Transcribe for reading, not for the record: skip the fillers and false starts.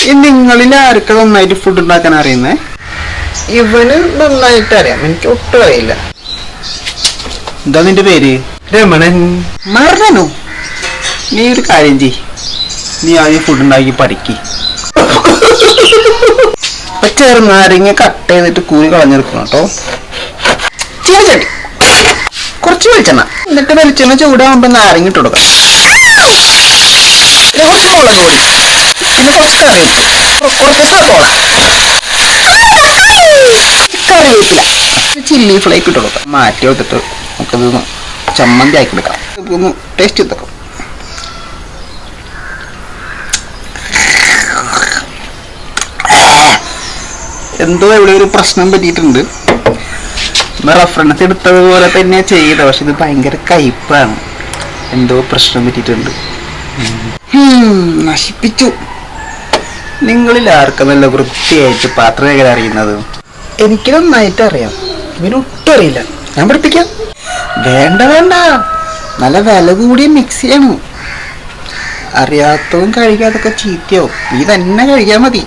ഈ നിങ്ങളിൽ ആർക്ക് നന്നായിട്ട് ഫുഡ് ഉണ്ടാക്കാൻ അറിയുന്നേ? ഇവന് നന്നായിട്ട് അറിയാം, എനിക്ക് ഒട്ടും അറിയില്ല. എന്താ നിന്റെ പേര്? രമണൻ. മരണനോ? നീ ഒരു കാര്യം ചെയ്, നീ ആദ്യം ഫുഡ് ഉണ്ടാക്കി പഠിക്ക്. ചെറുനാരങ്ങ കട്ട് ചെയ്തിട്ട് കൂടി കളഞ്ഞെടുക്കണം കേട്ടോ. ചീനച്ചട്ടി കുറച്ച് വെളിച്ചെണ്ണ, എന്നിട്ട് വെളിച്ചെണ്ണ ചൂടാകുമ്പോ നാരങ്ങ ഇട്ട് കൊടുക്കാം. കുറച്ച് മുളക് പൊടി, പിന്നെ കുറച്ച് കുറച്ച് സവോള, കറിവേപ്പില, ചില്ലി ഫ്ലേക്ക് ഇട്ട് കൊടുക്കാം. മാറ്റി എടുത്തിട്ട് നമുക്കത് ചമ്മന്തി ആക്കി എടുക്കാം. ഒന്ന് ടേസ്റ്റ് ചെയ്തേക്കാം. എന്തോ ഇവിടെ ഒരു പ്രശ്നം പറ്റിയിട്ടുണ്ട്. റെഫറൻസ് എടുത്തതുപോലെ തന്നെ ചെയ്ത, പക്ഷെ ഇത് ഭയങ്കര കയ്പാണ്. എന്തോ പ്രശ്നം പറ്റിയിട്ടുണ്ട്. നശിപ്പിച്ചു. നിങ്ങളിൽ ആർക്കും നല്ല വൃത്തിയായിട്ട് പാത്രം കഴുകാൻ അറിയുന്നത്? എനിക്ക് നന്നായിട്ട് അറിയാം, ഇവനൊട്ടും അറിയില്ല. ഞാൻ പഠിപ്പിക്കാം. വേണ്ട വേണ്ട, നല്ല വില കൂടിയ മിക്സിയാണ്. അറിയാത്തതും കഴിക്കാതൊക്കെ ചീത്തയാവും. നീ തന്നെ കഴിക്കാൻ മതി.